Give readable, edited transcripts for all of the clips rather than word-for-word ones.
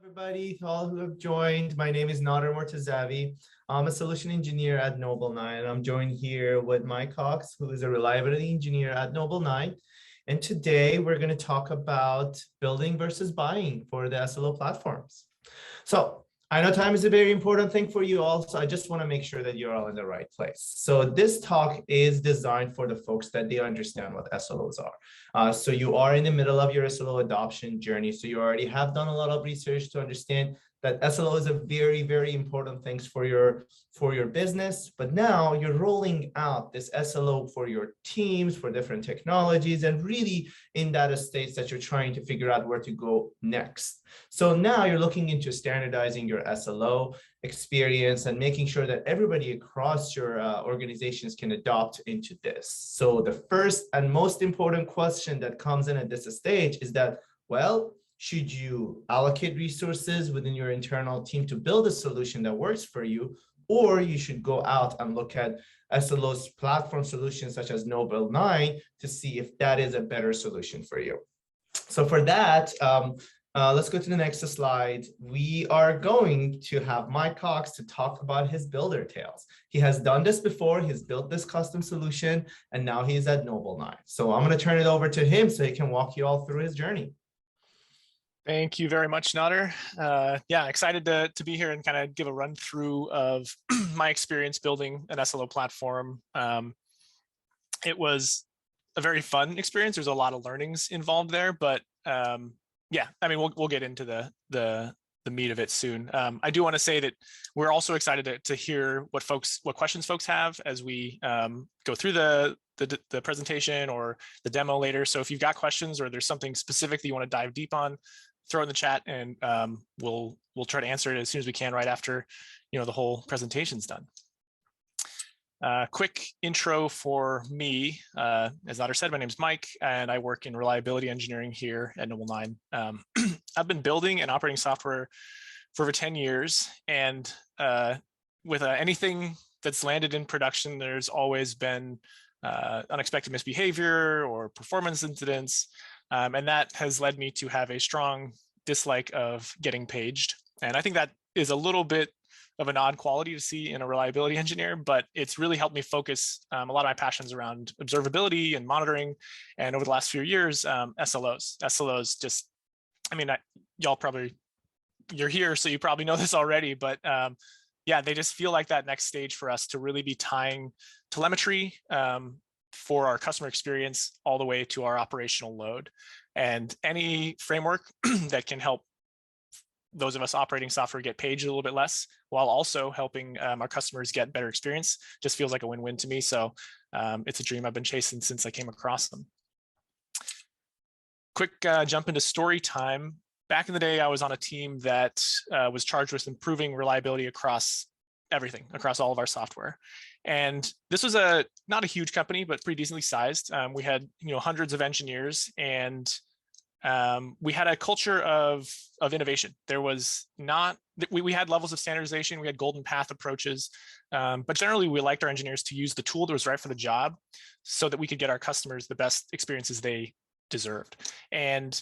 Everybody, all who have joined. My name is Nader Mortazavi. I'm a solution engineer at Noble9, and I'm joined here with Mike Cox, who is a reliability engineer at Noble9. And today we're going to talk about building versus buying for the SLO platforms. So I know time is a very important thing for you all, so I just want to make sure that you're all in the right place. So this talk is designed for the folks that they understand what SLOs are. So you are in the middle of your SLO adoption journey, so you already have done a lot of research to understand that SLO is a very, very important thing for your business. But now you're rolling out this SLO for your teams, for different technologies, and really in that stage that you're trying to figure out where to go next. So now you're looking into standardizing your SLO experience and making sure that everybody across your organizations can adopt into this. So the first and most important question that comes in at this stage is that, well, should you allocate resources within your internal team to build a solution that works for you, or you should go out and look at SLO's platform solutions such as Noble9 to see if that is a better solution for you. So for that, let's go to the next slide. We are going to have Mike Cox to talk about his builder tales. He has done this before. He's built this custom solution, and now he's at Noble9. So I'm going to turn it over to him so he can walk you all through his journey. Thank you very much, Nader. Yeah, excited to be here and kind of give a run through of my experience building an SLO platform. It was a very fun experience. There's a lot of learnings involved there, but yeah, I mean, we'll get into the meat of it soon. I do want to say that we're also excited to hear what questions folks have as we go through the presentation or the demo later. So if you've got questions or there's something specific that you want to dive deep on, throw it in the chat, and we'll try to answer it as soon as we can right after the whole presentation's done. Quick intro for me. As Nader said, my name is Mike, and I work in reliability engineering here at Noble9. I've been building and operating software for over 10 years, and with anything that's landed in production, there's always been unexpected misbehavior or performance incidents, and that has led me to have a strong dislike of getting paged. And I think that is a little bit of an odd quality to see in a reliability engineer, but it's really helped me focus a lot of my passions around observability and monitoring. And over the last few years, SLOs just, I mean, you're here, so you probably know this already, but yeah, they just feel like that next stage for us to really be tying telemetry for our customer experience all the way to our operational load. And any framework that can help those of us operating software get paged a little bit less while also helping our customers get better experience just feels like a win-win to me. So it's a dream I've been chasing since I came across them. Quick jump into story time. Back in the day, I was on a team that was charged with improving reliability across everything, across all of our software. And this was not a huge company, but pretty decently sized. We had hundreds of engineers, and we had a culture of innovation. There was not, we had levels of standardization, we had golden path approaches, but generally we liked our engineers to use the tool that was right for the job so that we could get our customers the best experiences they deserved. And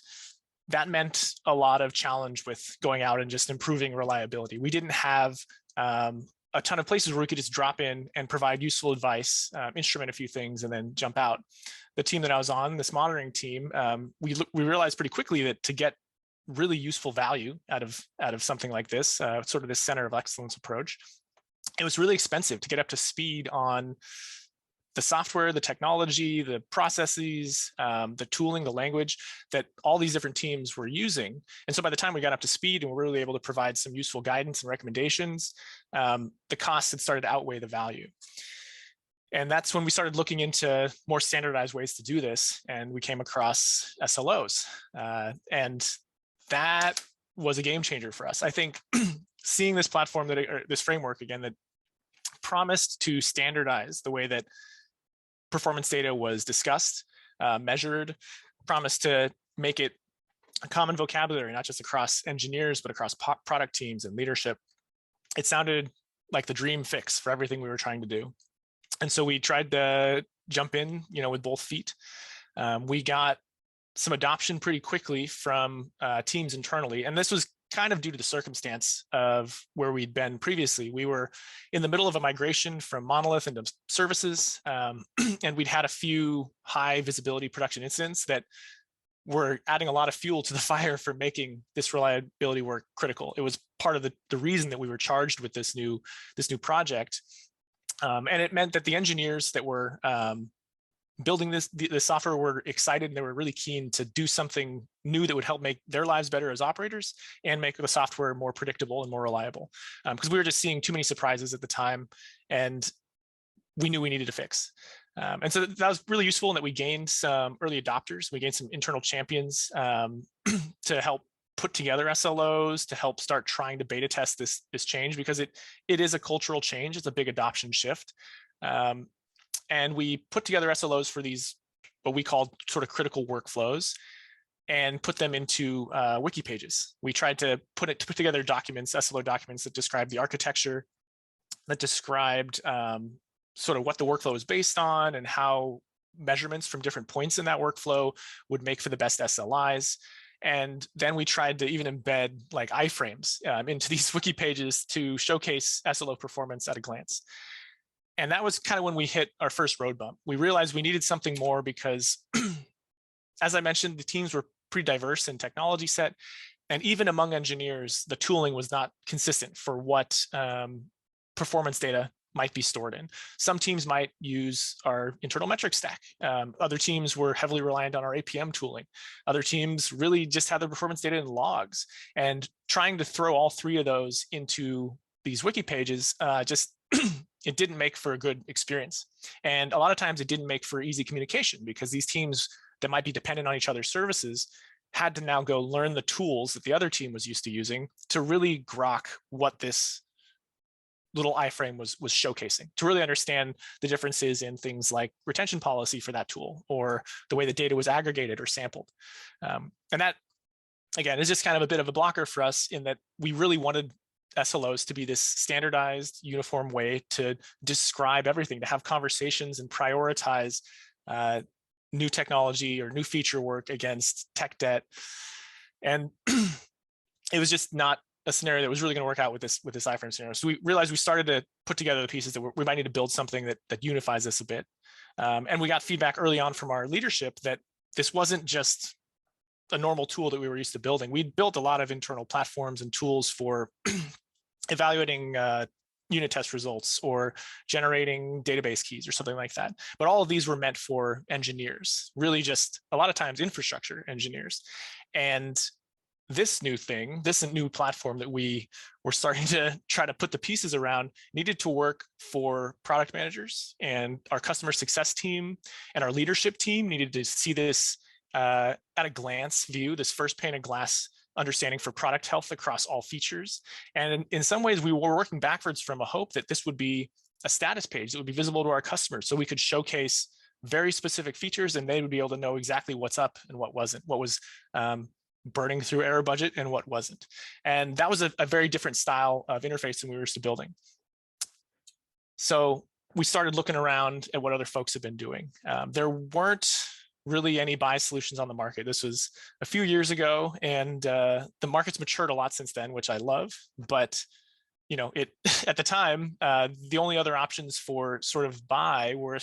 that meant a lot of challenge with going out and just improving reliability. We didn't have a ton of places where we could just drop in and provide useful advice, instrument a few things, and then jump out. The team that I was on, this monitoring team, we realized pretty quickly that to get really useful value out of something like this, sort of this center of excellence approach, it was really expensive to get up to speed on the software, the technology, the processes, the tooling, the language that all these different teams were using. And so by the time we got up to speed and were really able to provide some useful guidance and recommendations, the costs had started to outweigh the value. And that's when we started looking into more standardized ways to do this. And we came across SLOs. And that was a game changer for us. I think seeing this platform or this framework again, that promised to standardize the way that performance data was discussed, measured, promised to make it a common vocabulary, not just across engineers, but across product teams and leadership. It sounded like the dream fix for everything we were trying to do. And so we tried to jump in, with both feet. We got some adoption pretty quickly from teams internally. And this was kind of due to the circumstance of where we'd been previously. We were in the middle of a migration from monolith into services, and we'd had a few high visibility production incidents that were adding a lot of fuel to the fire for making this reliability work critical. It was part of the reason that we were charged with this new project. And it meant that the engineers that were building the software were excited, and they were really keen to do something new that would help make their lives better as operators and make the software more predictable and more reliable. Because we were just seeing too many surprises at the time, and we knew we needed to fix. And so that was really useful in that we gained some early adopters. We gained some internal champions to help put together SLOs, to help start trying to beta test this change, because it is a cultural change. It's a big adoption shift. And we put together SLOs for these, what we call sort of critical workflows, and put them into wiki pages. We tried to put together documents, SLO documents that described the architecture, that described sort of what the workflow is based on and how measurements from different points in that workflow would make for the best SLIs. And then we tried to even embed like iframes into these wiki pages to showcase SLO performance at a glance. And that was kind of when we hit our first road bump. We realized we needed something more because, as I mentioned, the teams were pretty diverse in technology set. And even among engineers, the tooling was not consistent for what performance data might be stored in. Some teams might use our internal metric stack. Other teams were heavily reliant on our APM tooling. Other teams really just had their performance data in logs. And trying to throw all three of those into these wiki pages just it didn't make for a good experience. And a lot of times it didn't make for easy communication, because these teams that might be dependent on each other's services had to now go learn the tools that the other team was used to using to really grok what this little iframe was showcasing, to really understand the differences in things like retention policy for that tool, or the way the data was aggregated or sampled. And that, again, is just kind of a bit of a blocker for us, in that we really wanted SLOs to be this standardized, uniform way to describe everything, to have conversations and prioritize new technology or new feature work against tech debt. And it was just not a scenario that was really going to work out with this iframe scenario. So we realized we started to put together the pieces that we might need to build something that unifies this a bit. And we got feedback early on from our leadership that this wasn't just a normal tool that we were used to building. We'd built a lot of internal platforms and tools for evaluating unit test results or generating database keys or something like that. But all of these were meant for engineers, really just a lot of times infrastructure engineers. And this new thing, this new platform that we were starting to try to put the pieces around, needed to work for product managers, and our customer success team and our leadership team needed to see this at a glance view, this first pane of glass understanding for product health across all features. And in some ways, we were working backwards from a hope that this would be a status page that would be visible to our customers, so we could showcase very specific features and they would be able to know exactly what's up and what wasn't, what was burning through error budget and what wasn't. And that was a very different style of interface than we were used to building. So we started looking around at what other folks have been doing. There weren't really any buy solutions on the market. This was a few years ago, and the market's matured a lot since then, which I love. But you know, at the time, the only other options for sort of buy were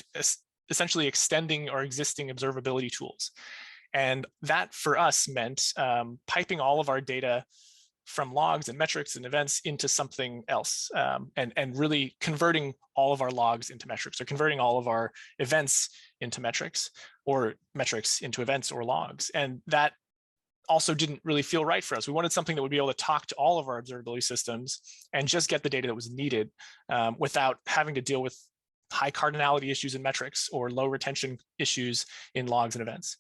essentially extending our existing observability tools. And that for us meant piping all of our data from logs and metrics and events into something else, and really converting all of our logs into metrics, or converting all of our events into metrics, or metrics into events or logs. And that also didn't really feel right for us. We wanted something that would be able to talk to all of our observability systems and just get the data that was needed without having to deal with high cardinality issues in metrics or low retention issues in logs and events.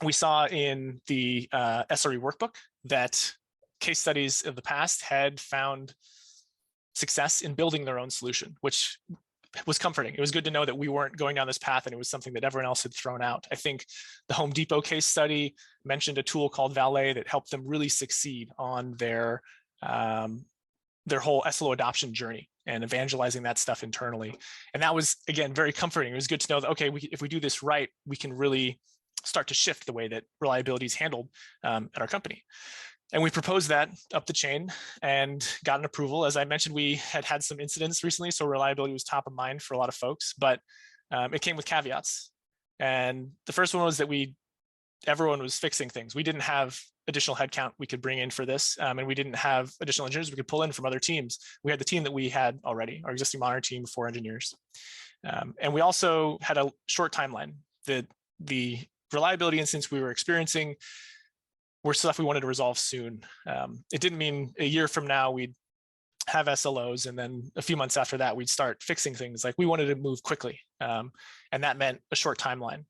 We saw in the SRE workbook that case studies of the past had found success in building their own solution, which was comforting. It was good to know that we weren't going down this path and it was something that everyone else had thrown out. I think the Home Depot case study mentioned a tool called Valet that helped them really succeed on their whole SLO adoption journey and evangelizing that stuff internally. And that was, again, very comforting. It was good to know that, okay, if we do this right, we can really start to shift the way that reliability is handled at our company. And we proposed that up the chain and got an approval. As I mentioned, we had some incidents recently, so reliability was top of mind for a lot of folks, but it came with caveats. And the first one was that everyone was fixing things. We didn't have additional headcount we could bring in for this, and we didn't have additional engineers we could pull in from other teams. We had the team that we had already, our existing monitor team, 4 engineers. And we also had a short timeline. The reliability incidents we were experiencing were stuff we wanted to resolve soon. It didn't mean a year from now we'd have SLOs, and then a few months after that we'd start fixing things. Like, we wanted to move quickly, and that meant a short timeline.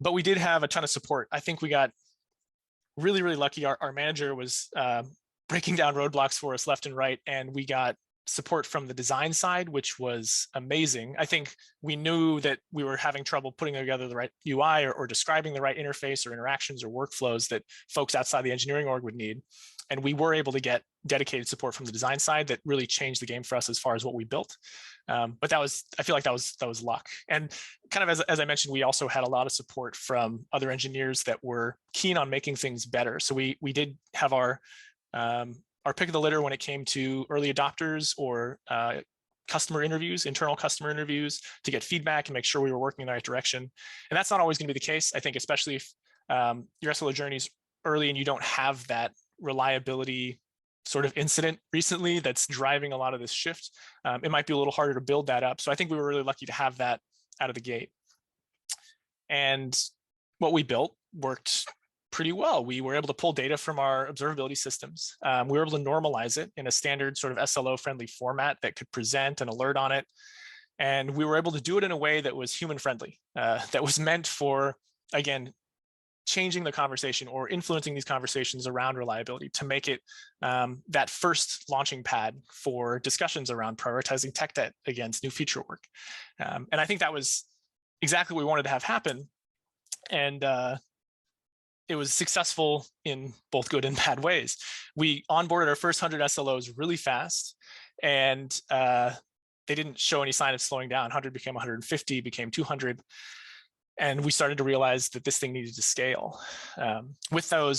But we did have a ton of support. I think we got really, really lucky. Our manager was breaking down roadblocks for us left and right, and we got support from the design side, which was amazing. I think we knew that we were having trouble putting together the right UI or describing the right interface or interactions or workflows that folks outside the engineering org would need. And we were able to get dedicated support from the design side that really changed the game for us as far as what we built. But I feel like that was luck. And kind of as I mentioned, we also had a lot of support from other engineers that were keen on making things better. So we did have our pick of the litter when it came to early adopters or customer interviews, internal customer interviews, to get feedback and make sure we were working in the right direction. And that's not always going to be the case. I think especially if your SLO journey is early and you don't have that reliability sort of incident recently that's driving a lot of this shift, it might be a little harder to build that up. So I think we were really lucky to have that out of the gate. And what we built worked pretty well. We were able to pull data from our observability systems. We were able to normalize it in a standard sort of SLO-friendly format that could present an alert on it. And we were able to do it in a way that was human-friendly, that was meant for, again, changing the conversation or influencing these conversations around reliability to make it that first launching pad for discussions around prioritizing tech debt against new feature work. And I think that was exactly what we wanted to have happen. And it was successful in both good and bad ways. We onboarded our first 100 SLOs really fast, and they didn't show any sign of slowing down. 100 became 150, became 200. And we started to realize that this thing needed to scale. With all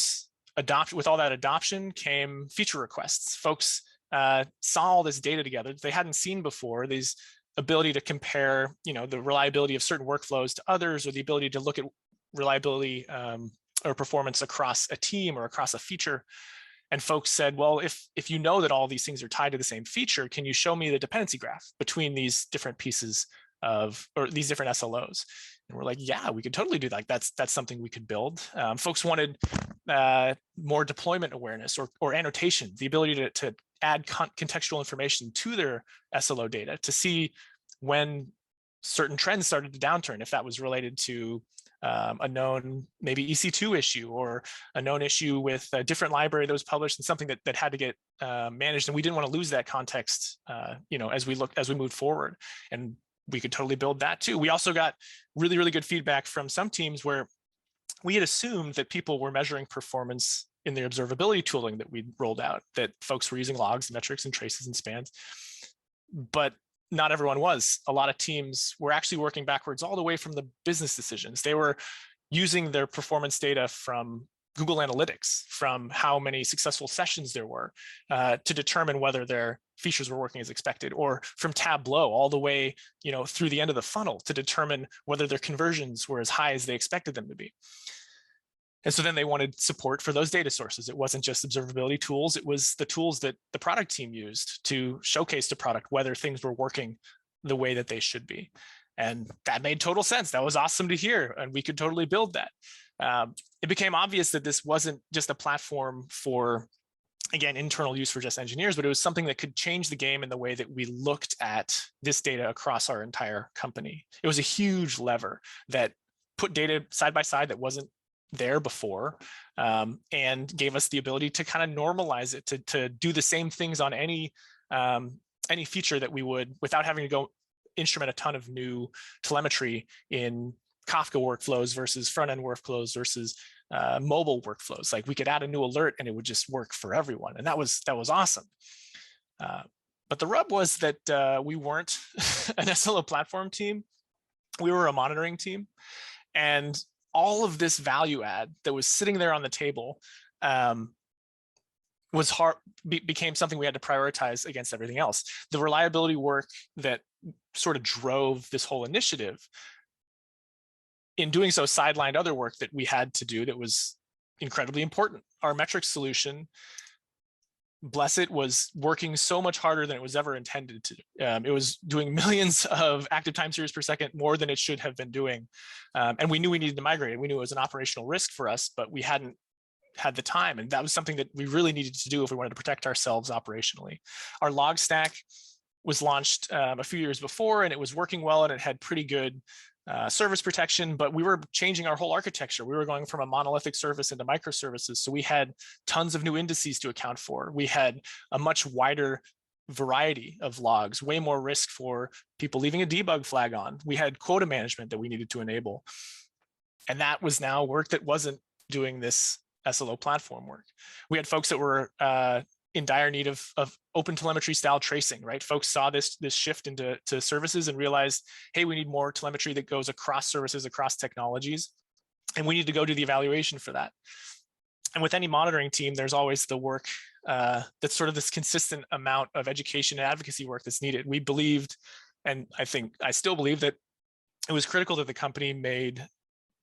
that adoption came feature requests. Folks saw all this data together that they hadn't seen before. These ability to compare, the reliability of certain workflows to others, or the ability to look at reliability or performance across a team or across a feature. And folks said, well, if you know that all these things are tied to the same feature, can you show me the dependency graph between these different pieces or these different SLOs? And we're like, yeah, we could totally do that. That's something we could build. Folks wanted more deployment awareness or annotation, the ability to add contextual information to their SLO data to see when certain trends started to downturn, if that was related to a known maybe EC2 issue or a known issue with a different library that was published and something that had to get managed. And we didn't want to lose that context, as we moved forward. And we could totally build that too. We also got really, really good feedback from some teams where we had assumed that people were measuring performance in the observability tooling that we rolled out, that folks were using logs, metrics, and traces and spans. But not everyone was. A lot of teams were actually working backwards all the way from the business decisions. They were using their performance data from Google Analytics, from how many successful sessions there were to determine whether their features were working as expected, or from Tableau all the way through the end of the funnel to determine whether their conversions were as high as they expected them to be. And so then they wanted support for those data sources. It wasn't just observability tools, it was the tools that the product team used to showcase to product whether things were working the way that they should be. And that made total sense. That was awesome to hear. And we could totally build that. It became obvious that this wasn't just a platform for, again, internal use for just engineers, but it was something that could change the game in the way that we looked at this data across our entire company. It was a huge lever that put data side by side that wasn't there before, and gave us the ability to kind of normalize it, to do the same things on any feature that we would, without having to go instrument a ton of new telemetry in Kafka workflows versus front-end workflows versus mobile workflows. Like, we could add a new alert and it would just work for everyone. And that was awesome. But the rub was that we weren't an SLO platform team. We were a monitoring team. And all of this value add that was sitting there on the table was hard, became something we had to prioritize against everything else. The reliability work that sort of drove this whole initiative, in doing so, sidelined other work that we had to do that was incredibly important. Our metrics solution, bless it, was working so much harder than it was ever intended to. It was doing millions of active time series per second, more than it should have been doing. And we knew we needed to migrate it. We knew it was an operational risk for us, but we hadn't had the time. And that was something that we really needed to do if we wanted to protect ourselves operationally. Our log stack was launched a few years before, and it was working well, and it had pretty good service protection, but we were changing our whole architecture. We were going from a monolithic service into microservices. So we had tons of new indices to account for. We had a much wider variety of logs, way more risk for people leaving a debug flag on. We had quota management that we needed to enable. And that was now work that wasn't doing this SLO platform work. We had folks that were in dire need of open telemetry style tracing, right? Folks saw this shift into services and realized, hey, we need more telemetry that goes across services, across technologies, and we need to go do the evaluation for that. And with any monitoring team, there's always the work that's sort of this consistent amount of education and advocacy work that's needed. We believed, and I still believe, that it was critical that the company made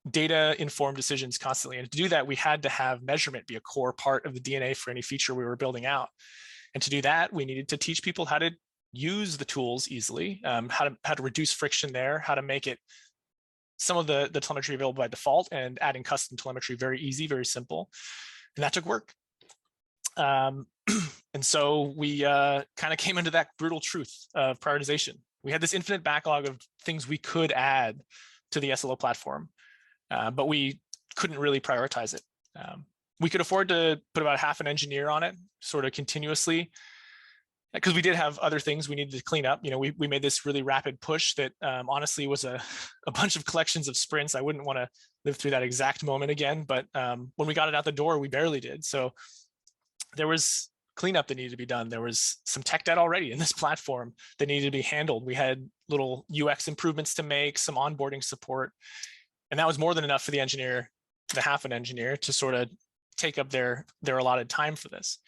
data-informed decisions constantly. And to do that, we had to have measurement be a core part of the DNA for any feature we were building out. And to do that, we needed to teach people how to use the tools easily, how to reduce friction there, how to make it some of the telemetry available by default, and adding custom telemetry very easy, very simple. And that took work. And so we kind of came into that brutal truth of prioritization. We had this infinite backlog of things we could add to the SLO platform, but we couldn't really prioritize it. We could afford to put about half an engineer on it, sort of continuously, because we did have other things we needed to clean up. You know, we made this really rapid push that honestly was a bunch of collections of sprints. I wouldn't want to live through that exact moment again, but when we got it out the door, we barely did. So there was cleanup that needed to be done. There was some tech debt already in this platform that needed to be handled. We had little UX improvements to make, some onboarding support, and that was more than enough for the engineer, the half an engineer, to sort of take up their allotted time for this.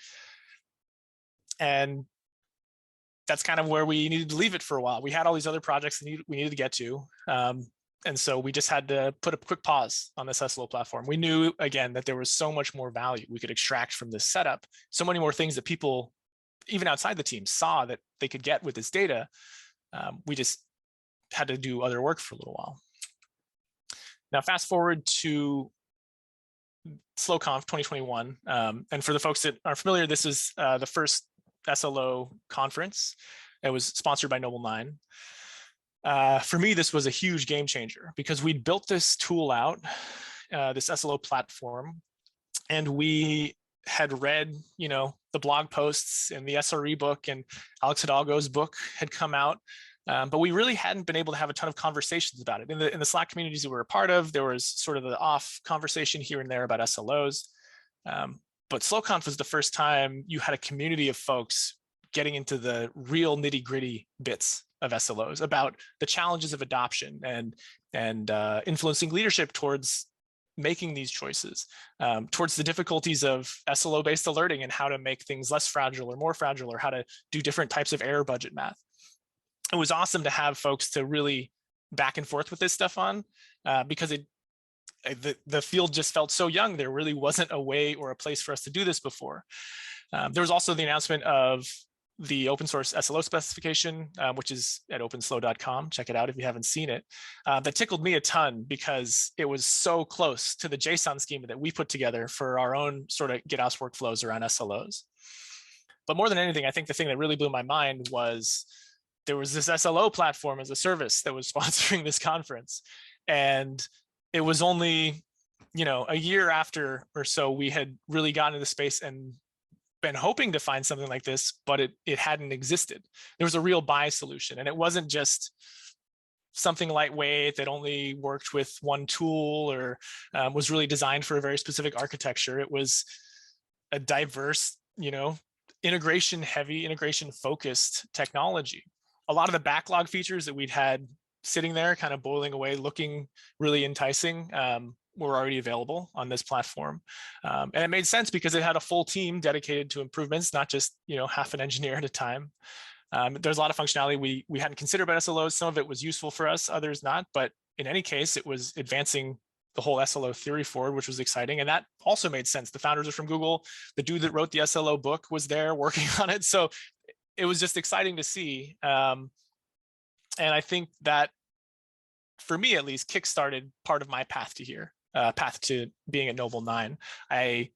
And that's kind of where we needed to leave it for a while. We had all these other projects we needed to get to. And so we just had to put a quick pause on this SLO platform. We knew, again, that there was so much more value we could extract from this setup, so many more things that people, even outside the team, saw that they could get with this data. We just had to do other work for a little while. Now, fast forward to SLOconf 2021. And for the folks that are familiar, this is the first SLO conference. It was sponsored by Noble 9. For me, this was a huge game changer because we'd built this tool out, this SLO platform, and we had read, you know, the blog posts and the SRE book, and Alex Hidalgo's book had come out. But we really hadn't been able to have a ton of conversations about it. In the Slack communities that we were a part of, there was sort of the off conversation here and there about SLOs. But SLOconf was the first time you had a community of folks getting into the real nitty gritty bits of SLOs, about the challenges of adoption and influencing leadership towards making these choices, towards the difficulties of SLO-based alerting and how to make things less fragile or more fragile, or how to do different types of error budget math. It was awesome to have folks to really back and forth with this stuff on, because the field just felt so young. There really wasn't a way or a place for us to do this before. There was also the announcement of the open source SLO specification, which is at openslo.com. Check it out if you haven't seen it. That tickled me a ton because it was so close to the JSON schema that we put together for our own sort of GitOps workflows around SLOs. But more than anything, I think the thing that really blew my mind was there was this SLO platform as a service that was sponsoring this conference. And it was only, you know, a year after or so we had really gotten into the space and been hoping to find something like this, but it hadn't existed. There was a real buy solution, and it wasn't just something lightweight that only worked with one tool or was really designed for a very specific architecture. It was a diverse, you know, integration heavy, integration focused technology. A lot of the backlog features that we'd had sitting there kind of boiling away, looking really enticing, were already available on this platform. And it made sense because it had a full team dedicated to improvements, not just half an engineer at a time. There's a lot of functionality we hadn't considered about SLOs. Some of it was useful for us, others not. But in any case, it was advancing the whole SLO theory forward, which was exciting. And that also made sense. The founders are from Google. The dude that wrote the SLO book was there working on it. So it was just exciting to see. And I think that, for me at least, kickstarted part of my path to here, path to being at Noble 9. I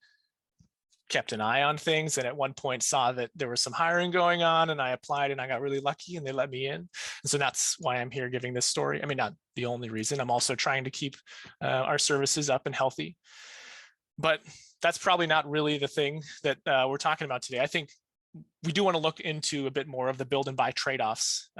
kept an eye on things, and at one point saw that there was some hiring going on, and I applied, and I got really lucky, and they let me in. And so that's why I'm here giving this story. I mean, not the only reason. I'm also trying to keep our services up and healthy. But that's probably not really the thing that we're talking about today. I think we do want to look into a bit more of the build and buy trade-offs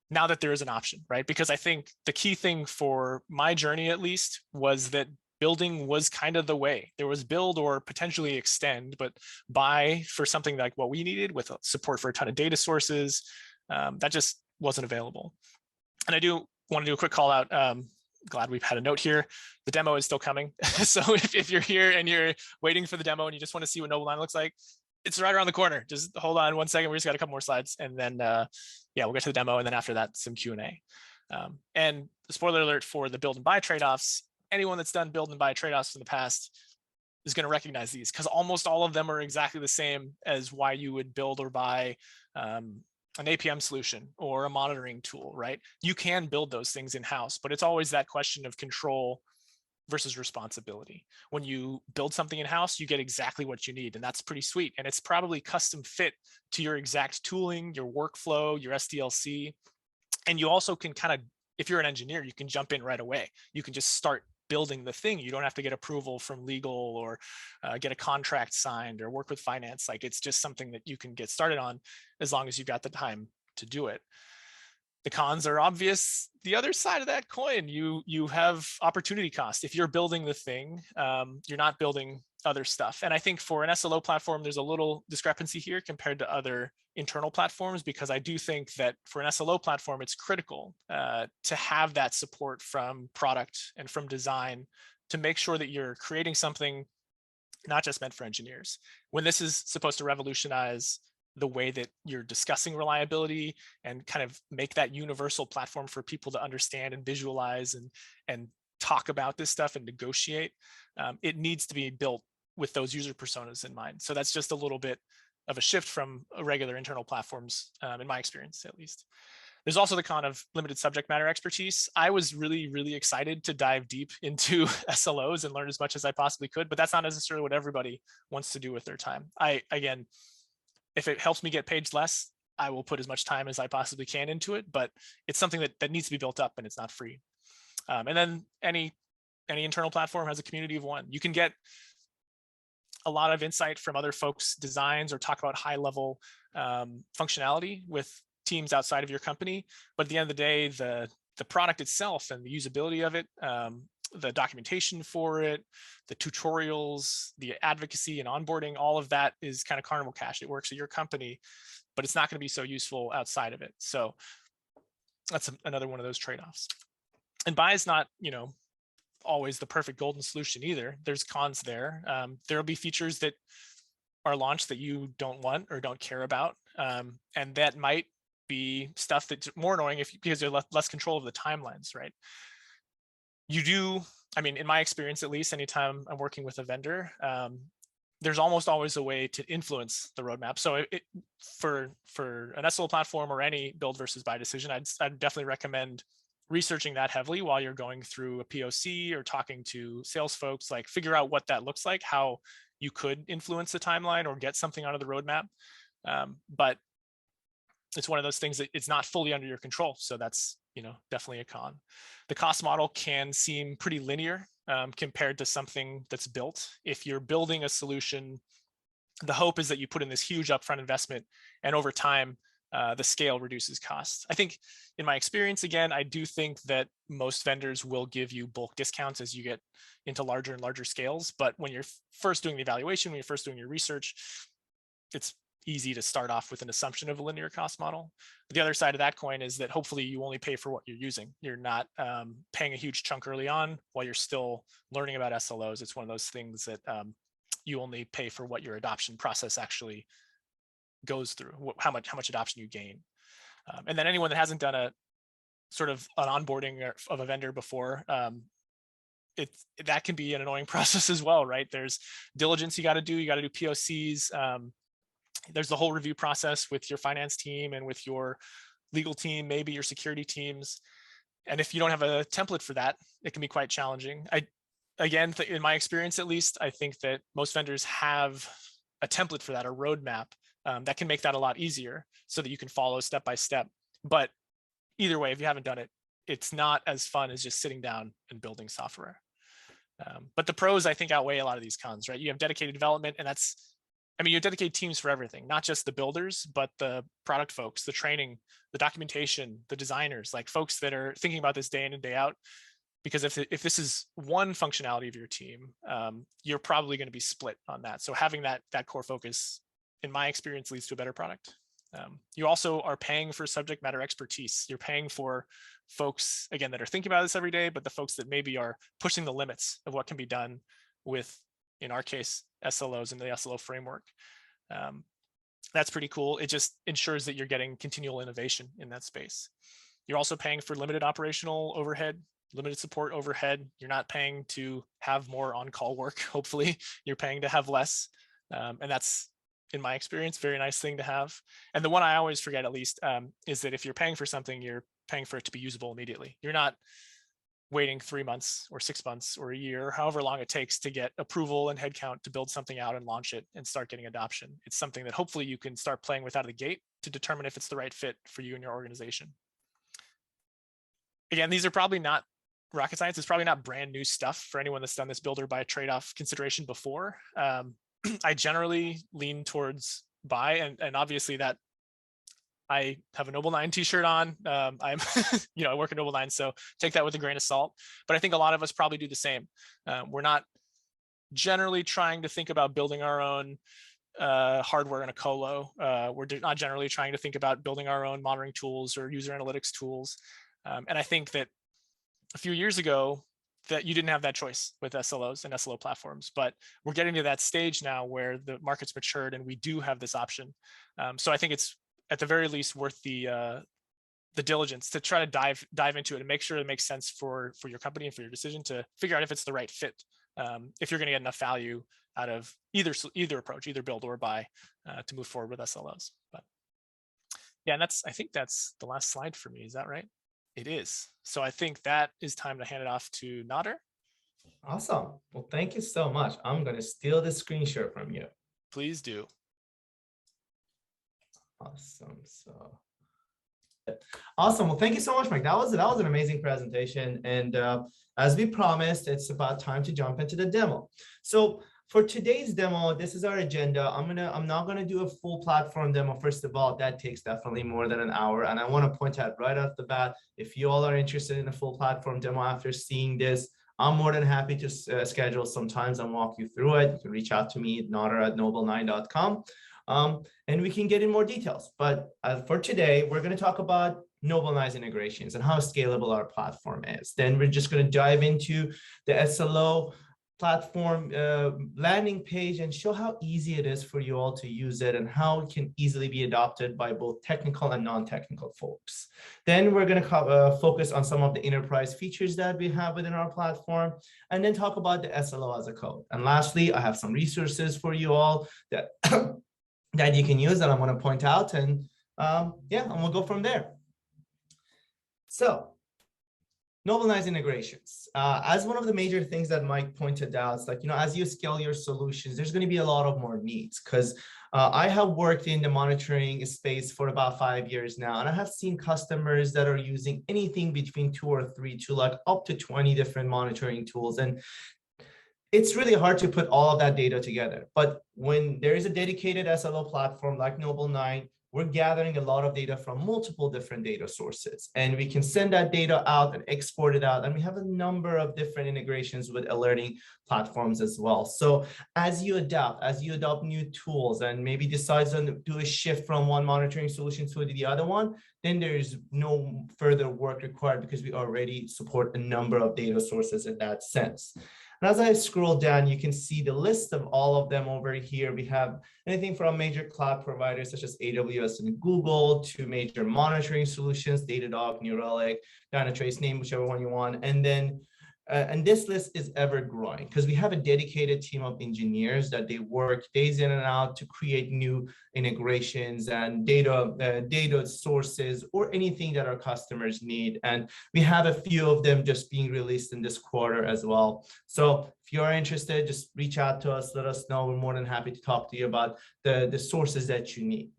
now that there is an option, right? Because I think the key thing for my journey, at least, was that building was kind of the way. There was build or potentially extend, but buy for something like what we needed with support for a ton of data sources, that just wasn't available. And I do want to do a quick call out. Glad we've had a note here. The demo is still coming. So if you're here and you're waiting for the demo and you just want to see what Noble 9 looks like, it's right around the corner. Just hold on 1 second. We just got a couple more slides, and then yeah, we'll get to the demo, and then after that, some Q&A. And the spoiler alert for the build and buy trade-offs. Anyone that's done build and buy trade-offs in the past is going to recognize these, because almost all of them are exactly the same as why you would build or buy an APM solution or a monitoring tool, right? You can build those things in-house, but it's always that question of control versus responsibility. When you build something in-house, you get exactly what you need, and that's pretty sweet. And it's probably custom fit to your exact tooling, your workflow, your SDLC. And you also can kind of, if you're an engineer, you can jump in right away. You can just start building the thing. You don't have to get approval from legal or get a contract signed or work with finance. Like, it's just something that you can get started on as long as you've got the time to do it. The cons are obvious. The other side of that coin, you have opportunity cost. If you're building the thing, you're not building other stuff. And I think for an SLO platform, there's a little discrepancy here compared to other internal platforms, because I do think that for an SLO platform, it's critical to have that support from product and from design to make sure that you're creating something not just meant for engineers. When this is supposed to revolutionize the way that you're discussing reliability and kind of make that universal platform for people to understand and visualize and talk about this stuff and negotiate, it needs to be built with those user personas in mind. So that's just a little bit of a shift from regular internal platforms, in my experience, at least. There's also the con of limited subject matter expertise. I was really, really excited to dive deep into SLOs and learn as much as I possibly could, but that's not necessarily what everybody wants to do with their time. Again, if it helps me get paid less, I will put as much time as I possibly can into it, but it's something that needs to be built up, and it's not free. And then any internal platform has a community of one. You can get a lot of insight from other folks' designs or talk about high-level functionality with teams outside of your company. But at the end of the day, the product itself and the usability of it, the documentation for it, the tutorials, the advocacy and onboarding, all of that is kind of carnival cash. It works at your company, but it's not going to be so useful outside of it. So that's another one of those trade-offs. And buy is not, always the perfect golden solution either. There's cons there. There'll be features that are launched that you don't want or don't care about. And that might be stuff that's more annoying because you're less control of the timelines, right? You do, in my experience, at least, anytime I'm working with a vendor, there's almost always a way to influence the roadmap. So for an SLO platform or any build versus buy decision, I'd definitely recommend researching that heavily while you're going through a POC or talking to sales folks. Like, figure out what that looks like, how you could influence the timeline or get something onto the roadmap. But it's one of those things that it's not fully under your control. So that's, definitely a con. The cost model can seem pretty linear compared to something that's built. If you're building a solution, the hope is that you put in this huge upfront investment, and over time, the scale reduces costs. I think in my experience, again, I do think that most vendors will give you bulk discounts as you get into larger and larger scales. But when you're first doing the evaluation, when you're first doing your research, it's easy to start off with an assumption of a linear cost model. But the other side of that coin is that hopefully you only pay for what you're using. You're not paying a huge chunk early on while you're still learning about SLOs. It's one of those things that you only pay for what your adoption process actually goes through, how much adoption you gain. And then anyone that hasn't done a sort of an onboarding of a vendor before, that can be an annoying process as well, right? There's diligence you got to do. You got to do POCs. There's the whole review process with your finance team and with your legal team, maybe your security teams. And if you don't have a template for that, it can be quite challenging. Again, in my experience, at least, I think that most vendors have a template for that, a roadmap that can make that a lot easier so that you can follow step by step. But either way, if you haven't done it, it's not as fun as just sitting down and building software. But the pros, I think, outweigh a lot of these cons, right? You have dedicated development, and you have dedicated teams for everything, not just the builders, but the product folks, the training, the documentation, the designers, like folks that are thinking about this day in and day out. Because if this is one functionality of your team, you're probably going to be split on that. So having that core focus, in my experience, leads to a better product. You also are paying for subject matter expertise. You're paying for folks, again, that are thinking about this every day, but the folks that maybe are pushing the limits of what can be done with, in our case, SLOs and the SLO framework. That's pretty cool. It just ensures that you're getting continual innovation in that space. You're also paying for limited operational overhead, limited support overhead. You're not paying to have more on-call work, hopefully. You're paying to have less. And that's, in my experience, very nice thing to have. And the one I always forget, at least, is that if you're paying for something, you're paying for it to be usable immediately. You're not waiting 3 months or 6 months or a year, however long it takes to get approval and headcount to build something out and launch it and start getting adoption. It's something that hopefully you can start playing with out of the gate to determine if it's the right fit for you and your organization. Again, these are probably not rocket science. It's probably not brand new stuff for anyone that's done this builder by trade-off consideration before. I generally lean towards buy, and obviously that I have a Noble 9 t-shirt on. I'm, I work at Noble 9, so take that with a grain of salt. But I think a lot of us probably do the same. We're not generally trying to think about building our own hardware in a colo. We're not generally trying to think about building our own monitoring tools or user analytics tools. And I think that a few years ago, that you didn't have that choice with SLOs and SLO platforms, but we're getting to that stage now where the market's matured and we do have this option. So I think it's at the very least worth the diligence to try to dive into it and make sure it makes sense for your company and for your decision to figure out if it's the right fit. If you're going to get enough value out of either approach, either build or buy, to move forward with SLOs. But yeah, and I think that's the last slide for me. Is that right? It is. So I think that is time to hand it off to Nader. Awesome. Well, thank you so much. I'm going to steal this screen share from you. Please do. Awesome. Awesome. Well, thank you so much, Mike. That was an amazing presentation. And as we promised, it's about time to jump into the demo. So for today's demo, this is our agenda. I'm not gonna do a full platform demo. First of all, that takes definitely more than an hour. And I want to point out right off the bat, if you all are interested in a full platform demo after seeing this, I'm more than happy to schedule some times and walk you through it. You can reach out to me, nader@noble9.com, and we can get in more details. But for today, we're going to talk about Noble 9's integrations and how scalable our platform is. Then we're just going to dive into the SLO platform landing page and show how easy it is for you all to use it and how it can easily be adopted by both technical and non-technical folks. Then we're going to focus on some of the enterprise features that we have within our platform, and then talk about the SLO as a code. And lastly, I have some resources for you all that that you can use that I'm going to point out, and yeah, and we'll go from there. So Noble 9's integrations. As one of the major things that Mike pointed out, it's like, as you scale your solutions, there's going to be a lot of more needs, because I have worked in the monitoring space for about 5 years now, and I have seen customers that are using anything between 2 or 3 to like up to 20 different monitoring tools. And it's really hard to put all of that data together. But when there is a dedicated SLO platform like Noble 9, we're gathering a lot of data from multiple different data sources, and we can send that data out and export it out. And we have a number of different integrations with alerting platforms as well. So as you adopt new tools and maybe decide to do a shift from one monitoring solution to the other one, then there's no further work required because we already support a number of data sources in that sense. And as I scroll down, you can see the list of all of them over here. We have anything from major cloud providers such as AWS and Google to major monitoring solutions, Datadog, New Relic, Dynatrace, name whichever one you want. And then and this list is ever growing because we have a dedicated team of engineers that they work days in and out to create new integrations and data sources or anything that our customers need. And we have a few of them just being released in this quarter as well. So if you're interested, just reach out to us, let us know. We're more than happy to talk to you about the sources that you need.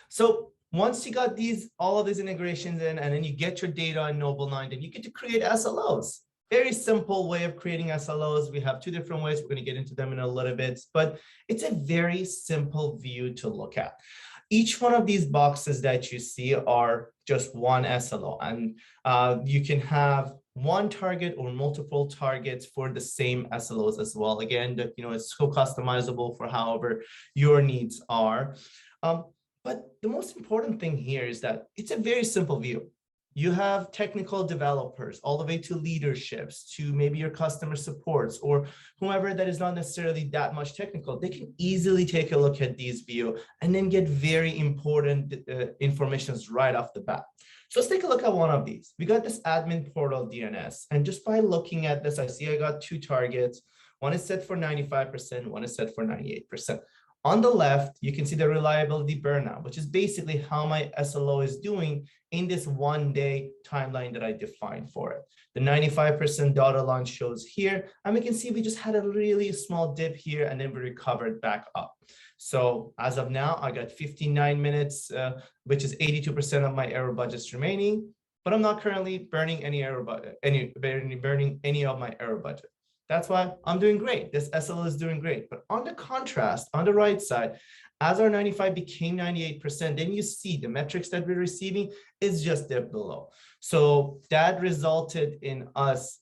So once you got all of these integrations in, and then you get your data in Noble9, then you get to create SLOs. Very simple way of creating SLOs. We have two different ways. We're going to get into them in a little bit, but it's a very simple view to look at. Each one of these boxes that you see are just one SLO, and you can have one target or multiple targets for the same SLOs as well. Again, it's so customizable for however your needs are. But the most important thing here is that it's a very simple view. You have technical developers all the way to leaderships, to maybe your customer supports or whoever that is not necessarily that much technical. They can easily take a look at these view and then get very important information right off the bat. So let's take a look at one of these. We got this admin portal DNS. And just by looking at this, I see I got two targets. One is set for 95%, one is set for 98%. On the left, you can see the reliability burnout, which is basically how my SLO is doing in this 1 day timeline that I defined for it. The 95% data line shows here, and we can see we just had a really small dip here and then we recovered back up. So as of now, I got 59 minutes, which is 82% of my error budgets remaining, but I'm not currently burning any burning any of my error budget. That's why I'm doing great. This SLO is doing great. But on the contrast, on the right side, as our 95 became 98%, then you see the metrics that we're receiving is just dipped below. So that resulted in us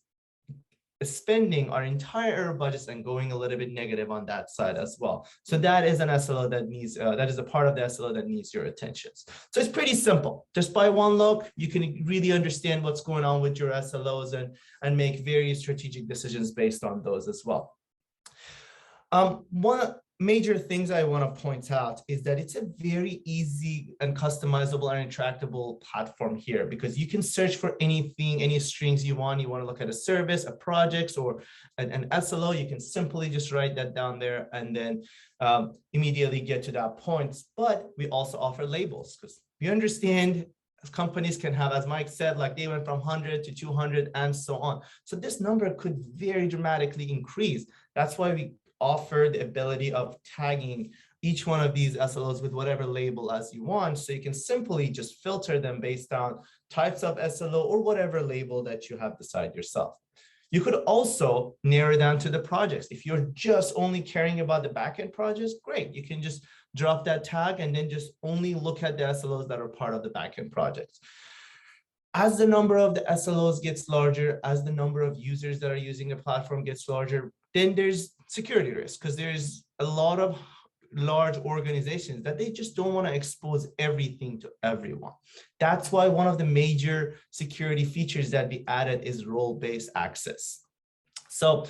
spending our entire error budgets and going a little bit negative on that side as well. So that is an SLO that needs, that is a part of the SLO that needs your attention. So it's pretty simple. Just by one look, you can really understand what's going on with your SLOs and make very strategic decisions based on those as well. One major things I want to point out is that it's a very easy and customizable and interactable platform here, because you can search for anything, any strings you want. You want to look at a service, a project, or an SLO, you can simply just write that down there and then immediately get to that point. But we also offer labels, because we understand companies can have, as Mike said, like they went from 100 to 200 and so on. So this number could very dramatically increase. That's why we offer the ability of tagging each one of these SLOs with whatever label as you want. So you can simply just filter them based on types of SLO or whatever label that you have decided yourself. You could also narrow down to the projects. If you're just only caring about the backend projects, great. You can just drop that tag and then just only look at the SLOs that are part of the backend projects. As the number of the SLOs gets larger, as the number of users that are using the platform gets larger, then there's security risk, because there's a lot of large organizations that they just don't want to expose everything to everyone. That's why one of the major security features that we added is role-based access. So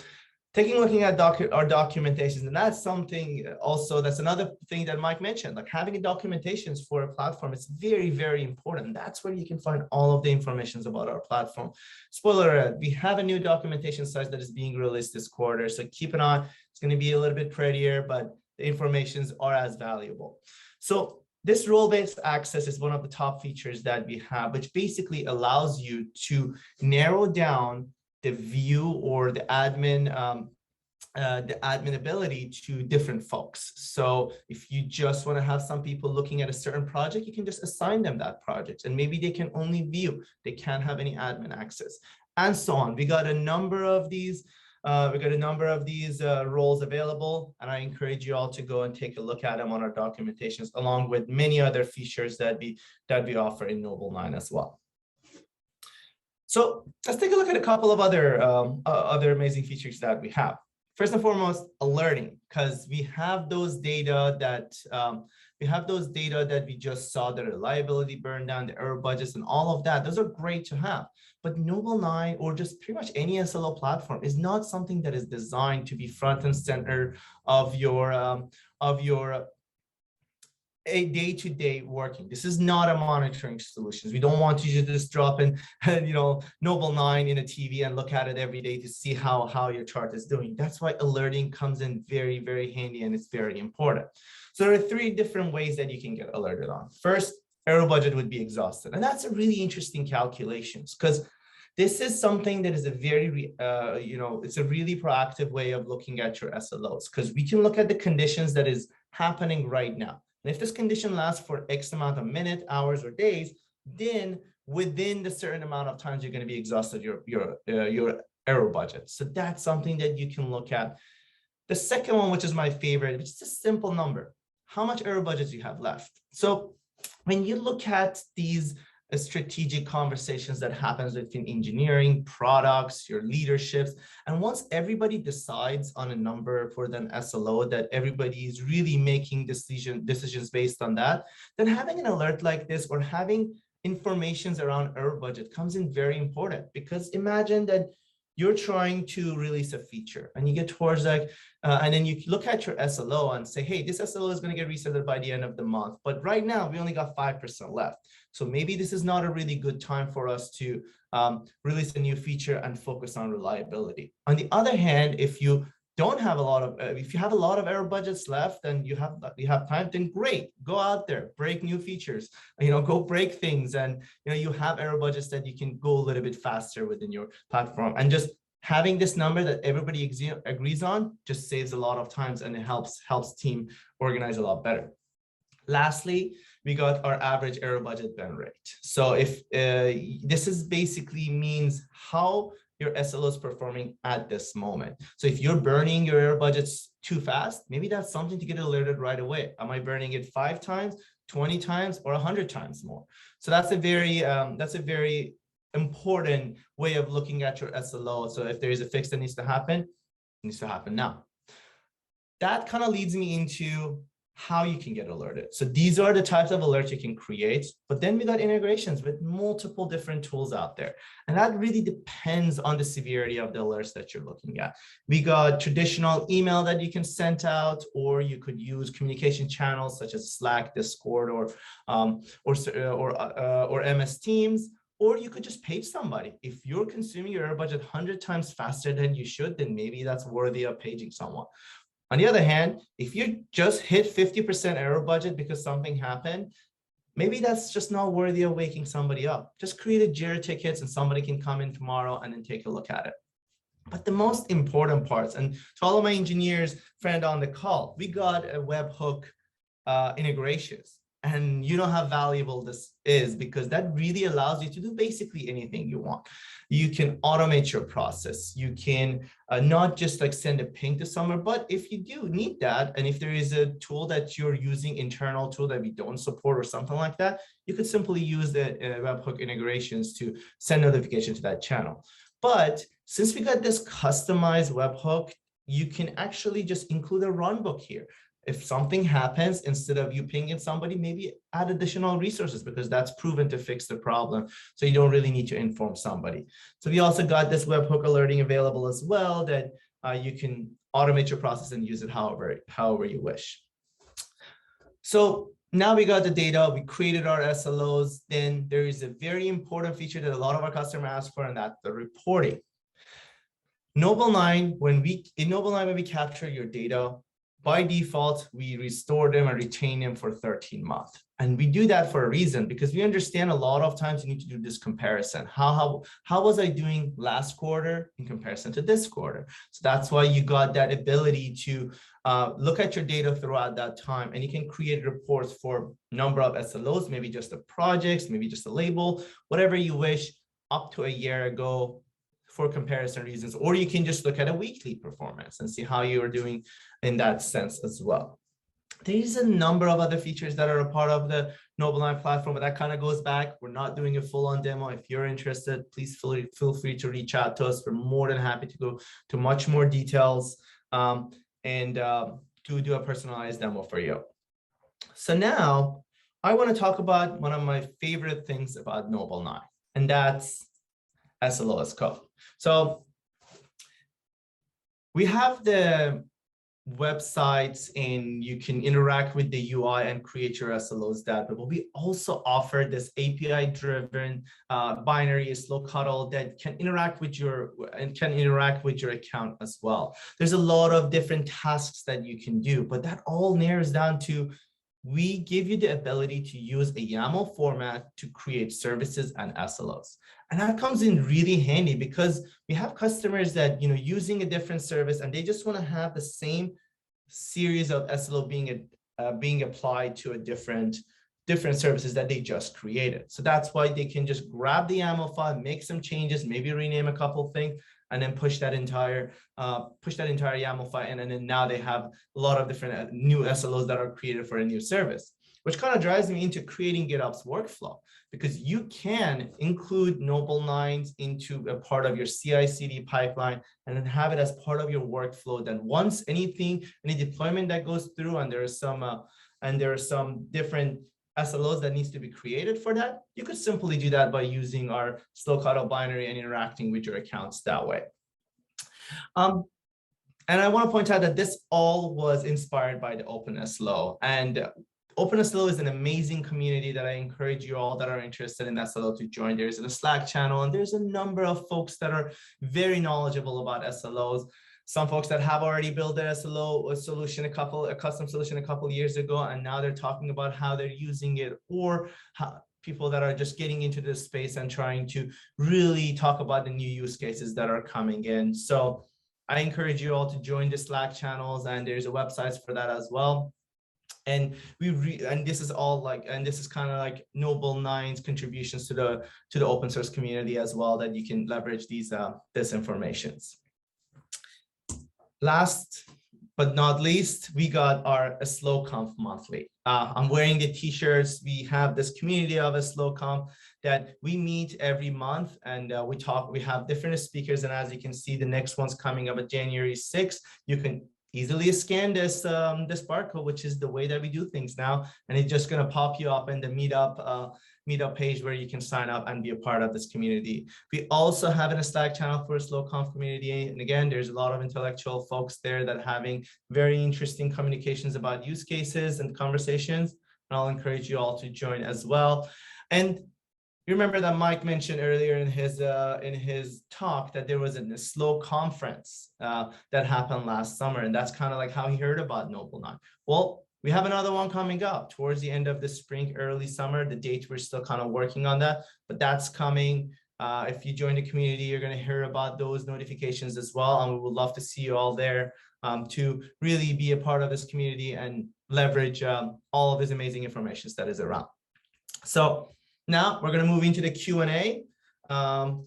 looking at our documentations, and that's something also, that's another thing that Mike mentioned, like having a documentations for a platform is very, very important. That's where you can find all of the information about our platform. Spoiler alert, we have a new documentation site that is being released this quarter, so keep an eye. It's going to be a little bit prettier, but the informations are as valuable. So this role-based access is one of the top features that we have, which basically allows you to narrow down the view or the admin ability to different folks. So if you just want to have some people looking at a certain project, you can just assign them that project, and maybe they can only view, they can't have any admin access, and so on. We got a number of these We got a number of these roles available, and I encourage you all to go and take a look at them on our documentations, along with many other features that we offer in Noble 9 as well. So let's take a look at a couple of other amazing features that we have. First and foremost, alerting, because we have those data that we just saw, the reliability burn down, the error budgets, and all of that. Those are great to have. But Noble 9, or just pretty much any SLO platform, is not something that is designed to be front and center of your a day-to-day working. This is not a monitoring solution. We don't want you to just drop in, Noble 9 in a TV and look at it every day to see how your chart is doing. That's why alerting comes in very, very handy, and it's very important. So there are 3 different ways that you can get alerted on. First, error budget would be exhausted. And that's a really interesting calculations, because this is something that is a very, it's a really proactive way of looking at your SLOs, because we can look at the conditions that is happening right now. And if this condition lasts for X amount of minutes, hours, or days, then within the certain amount of times, you're going to be exhausted your error budget. So that's something that you can look at. The second one, which is my favorite, which is a simple number. How much error budgets you have left? So when you look at these strategic conversations that happens within engineering, products, your leaderships, and once everybody decides on a number for the SLO, that everybody is really making decisions based on that, then having an alert like this or having informations around error budget comes in very important. Because imagine that you're trying to release a feature and you get towards and then you look at your SLO and say, hey, this SLO is going to get resetted by the end of the month. But right now we only got 5% left. So maybe this is not a really good time for us to release a new feature and focus on reliability. On the other hand, if you don't have a lot of, if you have a lot of error budgets left and you have time, then great, go out there, break new features, go break things. And, you have error budgets that you can go a little bit faster within your platform, and just having this number that everybody agrees on just saves a lot of times, and it helps team organize a lot better. Lastly, we got our average error budget burn rate. So if this is basically means how your SLO is performing at this moment. So if you're burning your error budgets too fast, maybe that's something to get alerted right away. Am I burning it 5 times, 20 times, or 100 times more? So that's a very important way of looking at your SLO. So if there is a fix that needs to happen, it needs to happen now. That kind of leads me into how you can get alerted. So these are the types of alerts you can create, but then we got integrations with multiple different tools out there. And that really depends on the severity of the alerts that you're looking at. We got traditional email that you can send out, or you could use communication channels such as Slack, Discord, or MS Teams, or you could just page somebody. If you're consuming your error budget 100 times faster than you should, then maybe that's worthy of paging someone. On the other hand, if you just hit 50% error budget because something happened, maybe that's just not worthy of waking somebody up. Just create a Jira tickets and somebody can come in tomorrow and then take a look at it. But the most important parts, and to all of my engineers friend on the call, we got a webhook integrations. And you know how valuable this is, because that really allows you to do basically anything you want. You can automate your process. You can not just send a ping to somewhere, but if you do need that, and if there is a tool that you're using, internal tool that we don't support or something like that, you could simply use the webhook integrations to send notification to that channel. But since we got this customized webhook, you can actually just include a runbook here. If something happens, instead of you pinging somebody, maybe add additional resources, because that's proven to fix the problem. So you don't really need to inform somebody. So we also got this webhook alerting available as well, that you can automate your process and use it however you wish. So now we got the data, we created our SLOs. Then there is a very important feature that a lot of our customers ask for, and that's the reporting. Noble 9, when we capture your data, by default, we restore them and retain them for 13 months. And we do that for a reason, because we understand a lot of times you need to do this comparison. How was I doing last quarter in comparison to this quarter? So that's why you got that ability to look at your data throughout that time, and you can create reports for number of SLOs, maybe just the projects, maybe just a label, whatever you wish, up to a year ago, for comparison reasons, or you can just look at a weekly performance and see how you are doing in that sense as well. There's a number of other features that are a part of the Noble9 platform, but that kind of goes back. We're not doing a full-on demo. If you're interested, please feel free to reach out to us. We're more than happy to go to much more details and to do a personalized demo for you. So now I want to talk about one of my favorite things about Noble9, and that's SLOconf. So we have the websites and you can interact with the UI and create your SLOs that way. But we also offer this API-driven binary SLO cuddle that can interact with your account as well. There's a lot of different tasks that you can do, but that all narrows down to we give you the ability to use a YAML format to create services and SLOs. And that comes in really handy because we have customers that, using a different service and they just want to have the same series of SLO being applied to a different services that they just created. So that's why they can just grab the YAML file, make some changes, maybe rename a couple of things, and then push that entire YAML file, and then now they have a lot of different new SLOs that are created for a new service, which kind of drives me into creating GitOps workflow, because you can include Noble9s into a part of your CI/CD pipeline and then have it as part of your workflow. Then once any deployment that goes through and there are some different SLOs that needs to be created for that, you could simply do that by using our SLO cuddle binary and interacting with your accounts that way. And I want to point out that this all was inspired by the OpenSLO, and OpenSLO is an amazing community that I encourage you all that are interested in SLO to join. There's a Slack channel, and there's a number of folks that are very knowledgeable about SLOs. Some folks that have already built their SLO solution, a custom solution a couple of years ago, and now they're talking about how they're using it, or people that are just getting into this space and trying to really talk about the new use cases that are coming in. So I encourage you all to join the Slack channels, and there's a website for that as well. And this is kind of like Noble9's contributions to the open source community as well, that you can leverage this informations. Last but not least, we got our SLOconf monthly. I'm wearing the t-shirts. We have this community of SLOconf that we meet every month, and we have different speakers. And as you can see, the next one's coming up at January 6th. You can easily scan this barcode, which is the way that we do things now, and it's just going to pop you up in the meetup page where you can sign up and be a part of this community. We also have a Slack channel for SLOconf community, and again, there's a lot of intellectual folks there that are having very interesting communications about use cases and conversations, and I'll encourage you all to join as well. And you remember that Mike mentioned earlier in his talk that there was a SLO conference that happened last summer, and that's kind of like how he heard about Noble9. Well, we have another one coming up towards the end of the spring, early summer. The date, we're still kind of working on that, but that's coming. If you join the community, you're going to hear about those notifications as well, and we would love to see you all there to really be a part of this community and leverage all of this amazing information that is around. So now we're going to move into the Q&A. And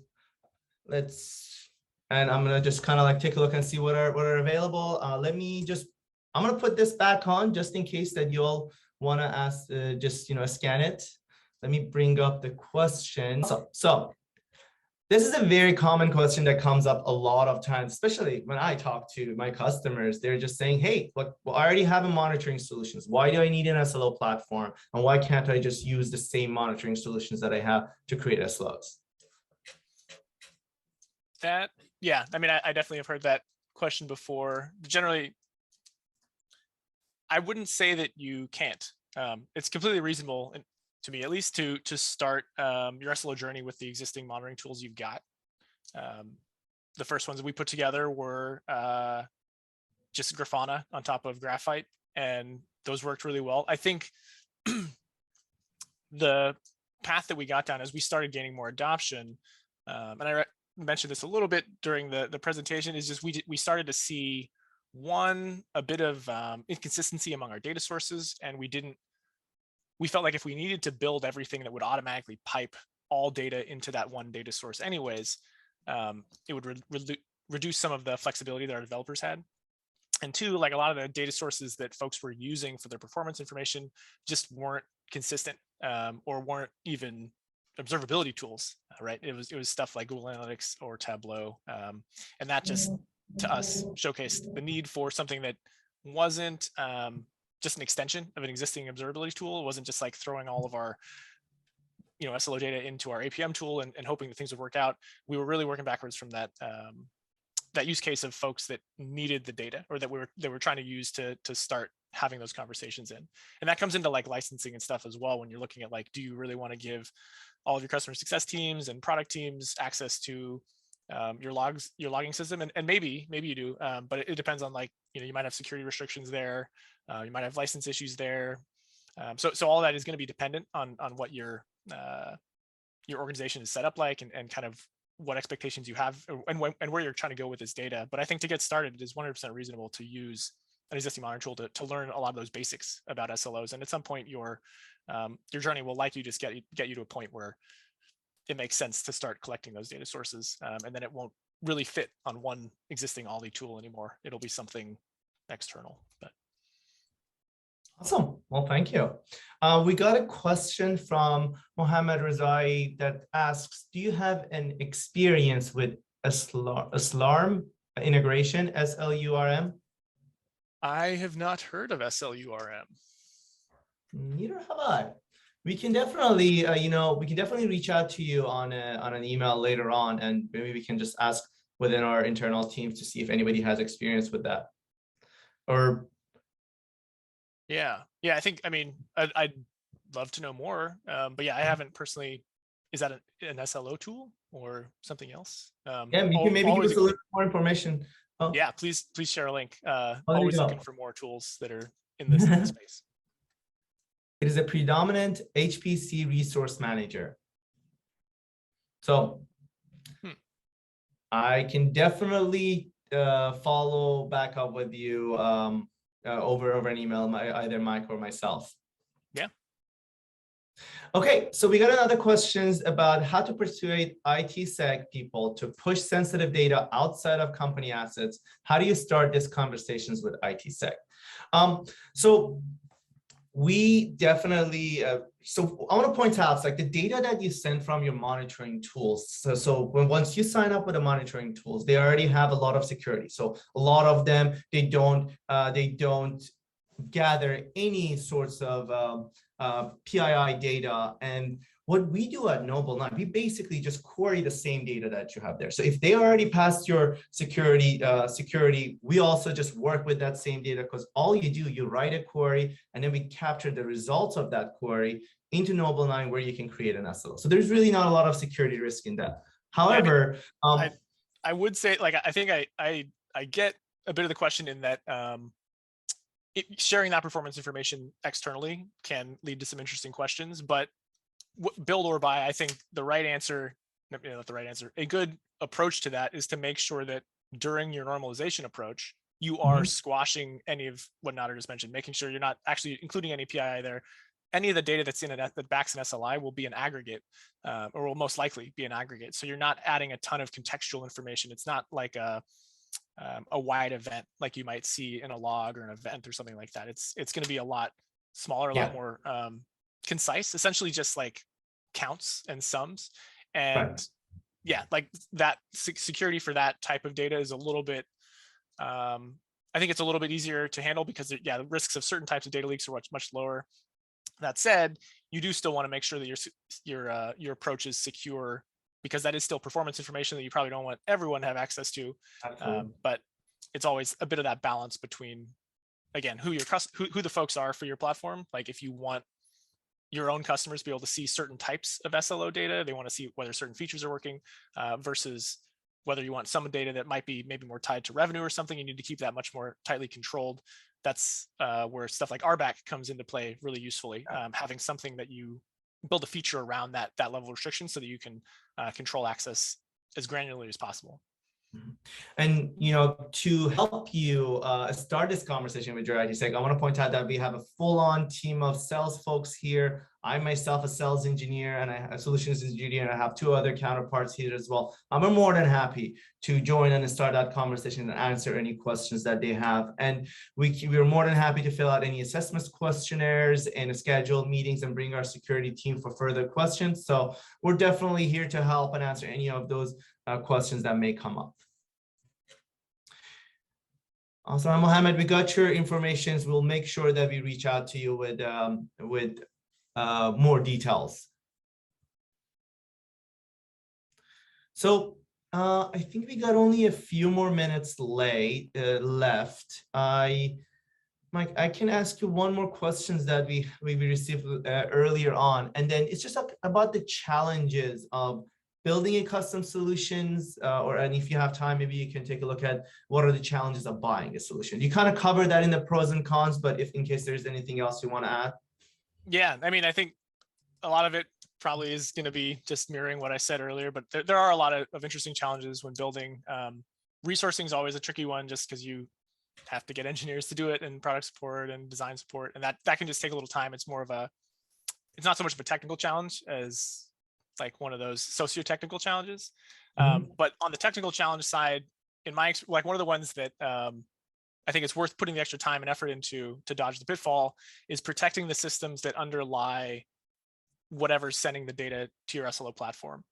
I'm going to just kind of like take a look and see what are available. I'm going to put this back on just in case that you all want to ask, scan it. Let me bring up the question. So this is a very common question that comes up a lot of times, especially when I talk to my customers. They're just saying, hey, look, well, I already have a monitoring solutions. Why do I need an SLO platform? And why can't I just use the same monitoring solutions that I have to create SLOs? Yeah, I mean, I definitely have heard that question before. Generally, I wouldn't say that you can't. It's completely reasonable, to me at least, to start your SLO journey with the existing monitoring tools you've got. The first ones that we put together were just Grafana on top of Graphite, and those worked really well. I think the path that we got down as we started gaining more adoption, and I mentioned this a little bit during the presentation, is just we started to see a bit of inconsistency among our data sources, and we felt like if we needed to build everything that would automatically pipe all data into that one data source anyways, it would reduce some of the flexibility that our developers had. And two, like a lot of the data sources that folks were using for their performance information just weren't consistent, or weren't even observability tools, right? It was stuff like Google Analytics or Tableau, and that just, to us, showcased the need for something that wasn't just an extension of an existing observability tool. It wasn't just like throwing all of our SLO data into our APM tool and hoping that things would work out. We were really working backwards from that that use case of folks that needed the data, or that they were trying to use to start having those conversations in. And that comes into like licensing and stuff as well, when you're looking at like, do you really want to give all of your customer success teams and product teams access to your logging system? And maybe you do, but it depends on, like, you might have security restrictions there, you might have license issues there. So all that is going to be dependent on what your organization is set up like, and kind of what expectations you have, and where you're trying to go with this data. But I think to get started, it is 100% reasonable to use an existing monitoring tool to learn a lot of those basics about SLOs. And at some point, your journey will likely just get you to a point where it makes sense to start collecting those data sources, and then it won't really fit on one existing Ollie tool anymore. It'll be something external. But awesome. Well, thank you. We got a question from Mohammed Razai that asks, do you have an experience with SLORM integration, SLURM? I have not heard of SLURM. Neither have I. We can definitely, we can definitely reach out to you on an email later on, and maybe we can just ask within our internal teams to see if anybody has experience with that. Or yeah, I mean, I'd love to know more, but yeah, I haven't personally. Is that an SLO tool or something else? Yeah, you can maybe give us a little more information. Oh. Yeah, please share a link. Always looking for more tools that are in this space. It is a predominant HPC resource manager. So I can definitely follow back up with you over an email, either Mike or myself. Yeah. Okay, so we got another questions about how to persuade ITsec people to push sensitive data outside of company assets. How do you start these conversations with ITsec? So we definitely, so I want to point out, like the data that you send from your monitoring tools. So once you sign up with the monitoring tools, they already have a lot of security. So a lot of them, they don't gather any sorts of PII data. And what we do at Noble9, we basically just query the same data that you have there. So if they already passed your security, we also just work with that same data, because all you do, you write a query, and then we capture the results of that query into Noble9, where you can create an SLO. So there's really not a lot of security risk in that. However, I would say, like, I think I get a bit of the question in that sharing that performance information externally can lead to some interesting questions, but build or buy, I think the right answer, not the right answer, a good approach to that is to make sure that during your normalization approach, you are squashing any of what Nader just mentioned, making sure you're not actually including any PII there. Any of the data that's in it that backs an SLI will be an aggregate, or will most likely be an aggregate. So you're not adding a ton of contextual information. It's not like a wide event like you might see in a log or an event or something like that. It's going to be a lot smaller, a lot more concise, essentially just like counts and sums. And yeah, like that security for that type of data is a little bit, I think it's a little bit easier to handle, because the risks of certain types of data leaks are much lower. That said, you do still want to make sure that your approach is secure, because that is still performance information that you probably don't want everyone to have access to. But it's always a bit of that balance between, again, who the folks are for your platform. Like if you want your own customers to be able to see certain types of SLO data, they want to see whether certain features are working, versus whether you want some data that might be maybe more tied to revenue or something, you need to keep that much more tightly controlled. That's where stuff like RBAC comes into play really usefully. Having something that you build a feature around that level of restriction, so that you can control access as granularly as possible. And to help you start this conversation with your ITsec, I want to point out that we have a full-on team of sales folks here I'm myself a sales engineer and a solutions engineer, and I have two other counterparts here as well. I'm more than happy to join and start that conversation and answer any questions that they have. And we're more than happy to fill out any assessments questionnaires and schedule meetings and bring our security team for further questions. So we're definitely here to help and answer any of those questions that may come up. Awesome, Mohammed, we got your information. We'll make sure that we reach out to you with more details. So I think we got only a few more minutes left. Mike, I can ask you one more questions that we received earlier on, and then it's just about the challenges of building a custom solutions, and if you have time, maybe you can take a look at what are the challenges of buying a solution. You kind of covered that in the pros and cons, but if in case there's anything else you want to add. Yeah, I mean, I think a lot of it probably is going to be just mirroring what I said earlier, but there are a lot of interesting challenges when building. Resourcing is always a tricky one just because you have to get engineers to do it and product support and design support, and that can just take a little time. It's more of it's not so much of a technical challenge as like one of those socio-technical challenges. But on the technical challenge side, in my like one of the ones that I think it's worth putting the extra time and effort into to dodge the pitfall is protecting the systems that underlie whatever's sending the data to your SLO platform.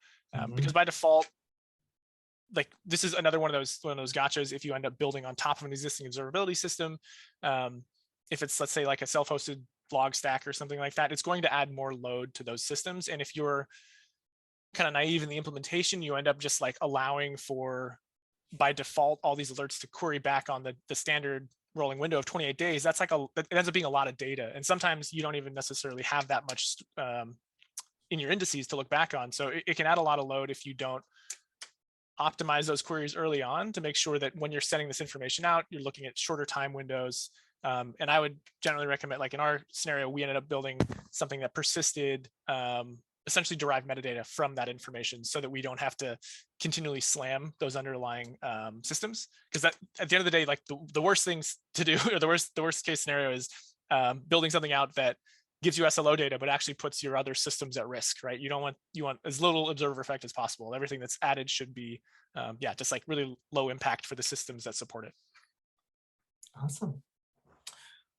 Because by default, like this is another one of those gotchas. If you end up building on top of an existing observability system, if it's, let's say, like a self-hosted log stack or something like that, it's going to add more load to those systems. And if you're kind of naive in the implementation, you end up just like allowing for, by default, all these alerts to query back on the standard rolling window of 28 days. That's like it ends up being a lot of data. And sometimes you don't even necessarily have that much in your indices to look back on. So it can add a lot of load if you don't optimize those queries early on to make sure that when you're sending this information out, you're looking at shorter time windows. And I would generally recommend, like in our scenario, we ended up building something that persisted essentially derived metadata from that information so that we don't have to continually slam those underlying systems. Because that, at the end of the day, like the worst things to do, or the worst case scenario is building something out that gives you SLO data, but actually puts your other systems at risk, right? You want as little observer effect as possible. Everything that's added should be, just like really low impact for the systems that support it. Awesome.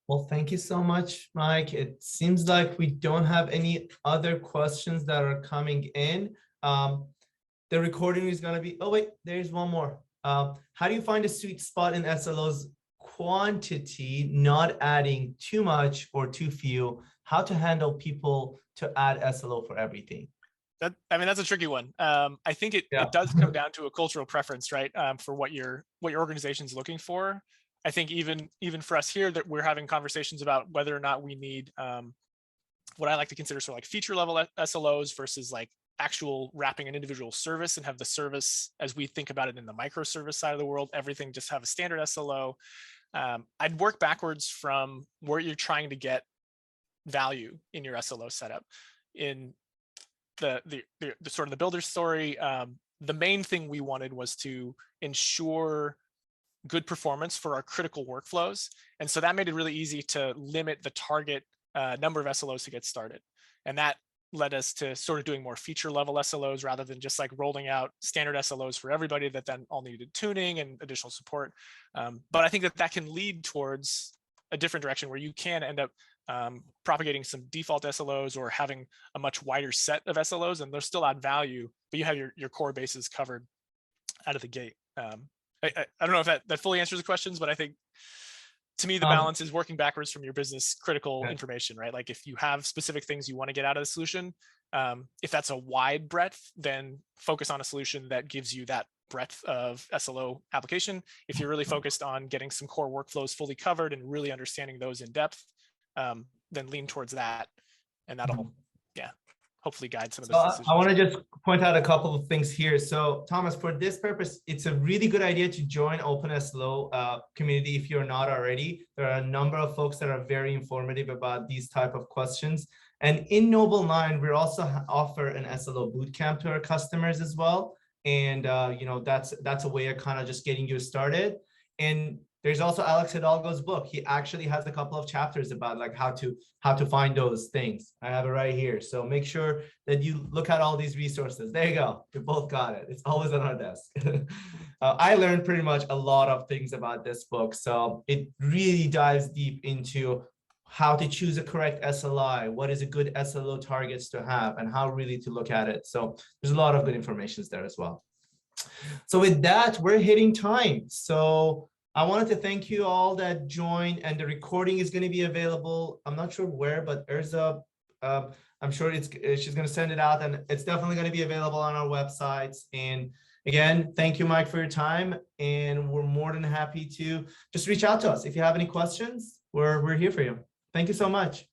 Well, thank you so much, Mike. It seems like we don't have any other questions that are coming in. The recording is going to be, oh wait, there's one more. How do you find a sweet spot in SLO's quantity, not adding too much or too few? How to handle people to add SLO for everything? That's a tricky one. I think it does come down to a cultural preference, right? For what your organization is looking for. I think even for us here, that we're having conversations about whether or not we need what I like to consider sort of like feature level SLOs versus like actual wrapping an individual service and have the service as we think about it in the microservice side of the world, everything just have a standard SLO. I'd work backwards from where you're trying to get value in your SLO setup. In the sort of the builder story, the main thing we wanted was to ensure good performance for our critical workflows. And so that made it really easy to limit the target number of SLOs to get started. And that led us to sort of doing more feature level SLOs rather than just like rolling out standard SLOs for everybody that then all needed tuning and additional support. But I think that can lead towards a different direction where you can end up propagating some default SLOs or having a much wider set of SLOs, and they'll still add value, but you have your core bases covered out of the gate. I don't know if that fully answers the questions, but I think to me, the balance is working backwards from your business critical information, right? Like if you have specific things you want to get out of the solution, if that's a wide breadth, then focus on a solution that gives you that breadth of SLO application. If you're really focused on getting some core workflows fully covered and really understanding those in depth, then lean towards that, and that'll, hopefully guide some of those decisions. I want to just point out a couple of things here. So Thomas, for this purpose, it's a really good idea to join SLO community if you're not already. There are a number of folks that are very informative about these type of questions. And in Noble 9, we also offer an SLO bootcamp to our customers as well. And that's a way of kind of just getting you started. And There's also Alex Hidalgo's book. He actually has a couple of chapters about like how to find those things. I have it right here. So make sure that you look at all these resources. There you go. You both got it. It's always on our desk. I learned pretty much a lot of things about this book. So it really dives deep into how to choose a correct SLI, what is a good SLO targets to have, and how really to look at it. So there's a lot of good information there as well. So with that, we're hitting time. So I wanted to thank you all that joined, and the recording is going to be available. I'm not sure where, but Erza, I'm sure she's going to send it out, and it's definitely going to be available on our websites. And again, thank you, Mike, for your time. And we're more than happy to just reach out to us. If you have any questions, we're here for you. Thank you so much.